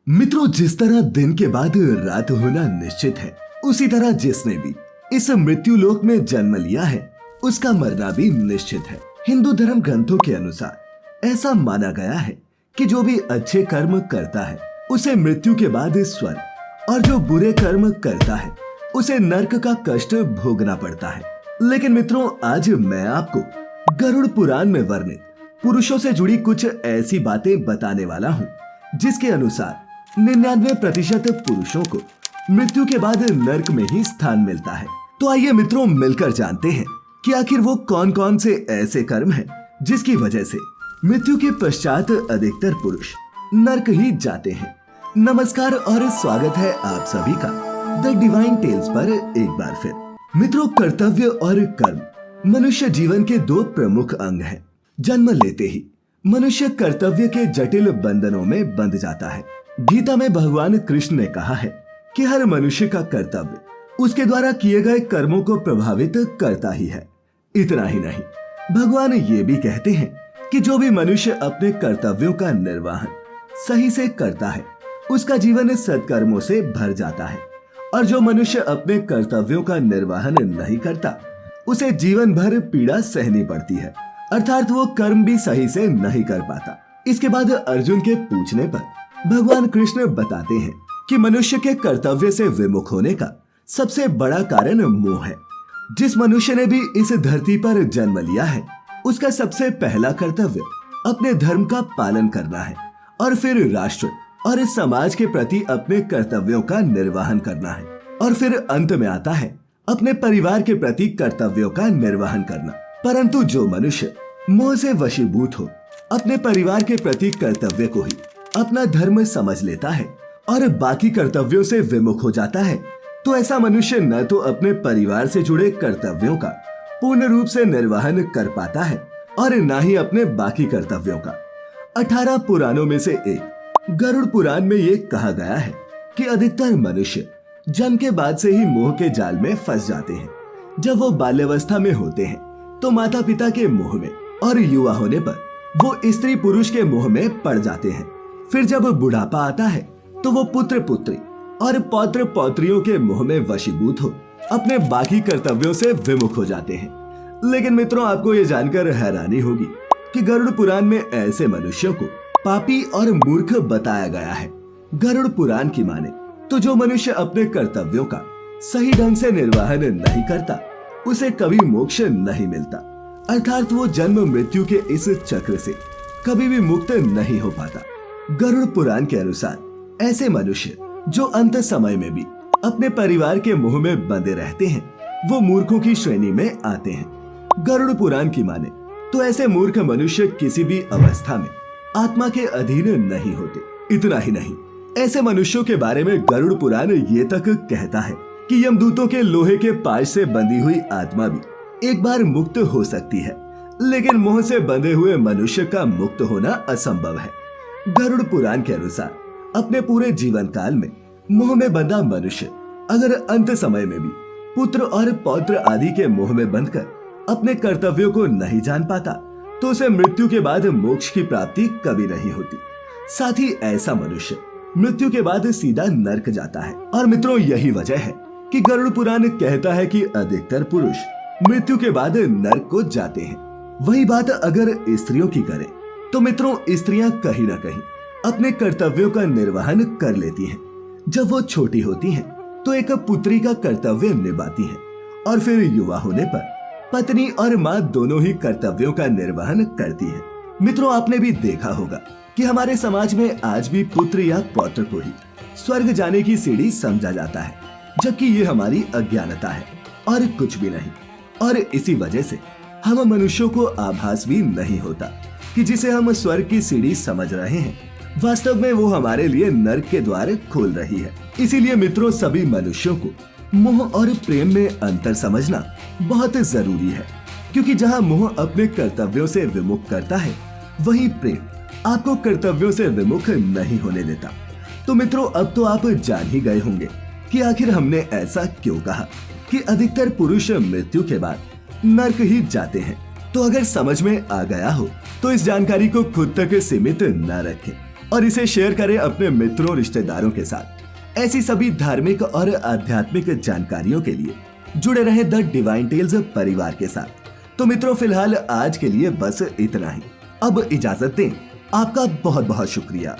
मित्रों, जिस तरह दिन के बाद रात होना निश्चित है, उसी तरह जिसने भी इस मृत्यु लोक में जन्म लिया है उसका मरना भी निश्चित है। हिंदू धर्म ग्रंथों के अनुसार ऐसा माना गया है कि जो भी अच्छे कर्म करता है उसे मृत्यु के बाद स्वर्ग, और जो बुरे कर्म करता है उसे नरक का कष्ट भोगना पड़ता है। लेकिन मित्रों, आज मैं आपको गरुड़ पुराण में वर्णित पुरुषों से जुड़ी कुछ ऐसी बातें बताने वाला हूँ जिसके अनुसार 99% पुरुषों को मृत्यु के बाद नरक में ही स्थान मिलता है। तो आइए मित्रों, मिलकर जानते हैं कि आखिर वो कौन कौन से ऐसे कर्म हैं जिसकी वजह से मृत्यु के पश्चात अधिकतर पुरुष नरक ही जाते हैं। नमस्कार और स्वागत है आप सभी का द डिवाइन टेल्स पर एक बार फिर। मित्रों, कर्तव्य और कर्म मनुष्य जीवन के दो प्रमुख अंग हैं। जन्म लेते ही मनुष्य कर्तव्य के जटिल बंधनों में बंध जाता है। गीता में भगवान कृष्ण ने कहा है कि हर मनुष्य का कर्तव्य उसके द्वारा किए गए कर्मों को प्रभावित करता ही है। इतना ही नहीं, भगवान ये भी कहते हैं कि जो भी मनुष्य अपने कर्तव्यों का निर्वहन सही से करता है उसका जीवन सत्कर्मों से भर जाता है, और जो मनुष्य अपने कर्तव्यों का निर्वहन नहीं करता उसे जीवन भर पीड़ा सहनी पड़ती है, अर्थात वो कर्म भी सही से नहीं कर पाता। इसके बाद अर्जुन के पूछने पर भगवान कृष्ण बताते हैं कि मनुष्य के कर्तव्य से विमुख होने का सबसे बड़ा कारण मोह है। जिस मनुष्य ने भी इस धरती पर जन्म लिया है उसका सबसे पहला कर्तव्य अपने धर्म का पालन करना है, और फिर राष्ट्र और इस समाज के प्रति अपने कर्तव्यों का निर्वहन करना है, और फिर अंत में आता है अपने परिवार के प्रति कर्तव्यों का निर्वहन करना। परंतु जो मनुष्य मोह से वशीभूत हो अपने परिवार के प्रति कर्तव्य को ही अपना धर्म समझ लेता है और बाकी कर्तव्यों से विमुख हो जाता है, तो ऐसा मनुष्य न तो अपने परिवार से जुड़े कर्तव्यों का पूर्ण रूप से निर्वहन कर पाता है और न ही अपने बाकी कर्तव्यों का। 18 पुराणों में से एक गरुड़ पुराण में ये कहा गया है कि अधिकतर मनुष्य जन्म के बाद से ही मोह के जाल में फंस जाते हैं। जब वो बाल्यावस्था में होते हैं तो माता पिता के मोह में, और युवा होने पर वो स्त्री पुरुष के मोह में पड़ जाते हैं। फिर जब बुढ़ापा आता है तो वो पुत्र पुत्री और पौत्र पौत्रियों के मोह में वशीभूत हो अपने बाकी कर्तव्यों से विमुख हो जाते हैं। लेकिन मित्रों, आपको ये जानकर हैरानी होगी कि गरुड़ पुराण में ऐसे मनुष्यों को पापी और मूर्ख बताया गया है। गरुड़ पुराण की माने तो जो मनुष्य अपने कर्तव्यों का सही ढंग से निर्वहन नहीं करता उसे कभी मोक्ष नहीं मिलता, अर्थात वो जन्म मृत्यु के इस चक्र से कभी भी मुक्त नहीं हो पाता। गरुड़ पुराण के अनुसार ऐसे मनुष्य जो अंत समय में भी अपने परिवार के मोह में बंधे रहते हैं वो मूर्खों की श्रेणी में आते हैं। गरुड़ पुराण की माने तो ऐसे मूर्ख मनुष्य किसी भी अवस्था में आत्मा के अधीन नहीं होते। इतना ही नहीं, ऐसे मनुष्यों के बारे में गरुड़ पुराण ये तक कहता है कि यमदूतों के लोहे के पाश से बंधी हुई आत्मा भी एक बार मुक्त हो सकती है, लेकिन मोह से बंधे हुए मनुष्य का मुक्त होना असंभव है। गरुड़ पुराण के अनुसार अपने पूरे जीवन काल में मोह में बंधा मनुष्य अगर अंत समय में भी पुत्र और पौत्र आदि के मोह में बंधकर अपने कर्तव्यों को नहीं जान पाता तो उसे मृत्यु के बाद मोक्ष की प्राप्ति कभी नहीं होती। साथ ही ऐसा मनुष्य मृत्यु के बाद सीधा नरक जाता है। और मित्रों, यही वजह है कि गरुड़ पुराण कहता है कि अधिकतर पुरुष मृत्यु के बाद नरक को जाते हैं। वही बात अगर स्त्रियों की करें तो मित्रों, स्त्रियां कहीं न कहीं अपने कर्तव्यों का निर्वहन कर लेती हैं। जब वो छोटी होती हैं तो एक पुत्री का कर्तव्य निभाती हैं, और फिर युवा होने पर पत्नी और माँ दोनों ही कर्तव्यों का निर्वहन करती है। मित्रों, आपने भी देखा होगा कि हमारे समाज में आज भी पुत्र या पौत्र को ही स्वर्ग जाने की सीढ़ी समझा जाता है, जबकि ये हमारी अज्ञानता है और कुछ भी नहीं। और इसी वजह से हम मनुष्यों को आभास भी नहीं होता कि जिसे हम स्वर्ग की सीढ़ी समझ रहे हैं वास्तव में वो हमारे लिए नरक के द्वार खोल रही है। इसीलिए मित्रों, सभी मनुष्यों को मोह और प्रेम में अंतर समझना बहुत जरूरी है, क्योंकि जहाँ मोह अपने कर्तव्यों से विमुख करता है वही प्रेम आपको कर्तव्यों से विमुख नहीं होने देता। तो मित्रों, अब तो आप जान ही गए होंगे कि आखिर हमने ऐसा क्यों कहा कि अधिकतर पुरुष मृत्यु के बाद नरक ही जाते हैं। तो अगर समझ में आ गया हो तो इस जानकारी को खुद तक सीमित न रखें, और इसे शेयर करें अपने मित्रों रिश्तेदारों के साथ। ऐसी सभी धार्मिक और आध्यात्मिक जानकारियों के लिए जुड़े रहे द डिवाइन टेल्स परिवार के साथ। तो मित्रों, फिलहाल आज के लिए बस इतना ही। अब इजाजत दें। आपका बहुत बहुत शुक्रिया।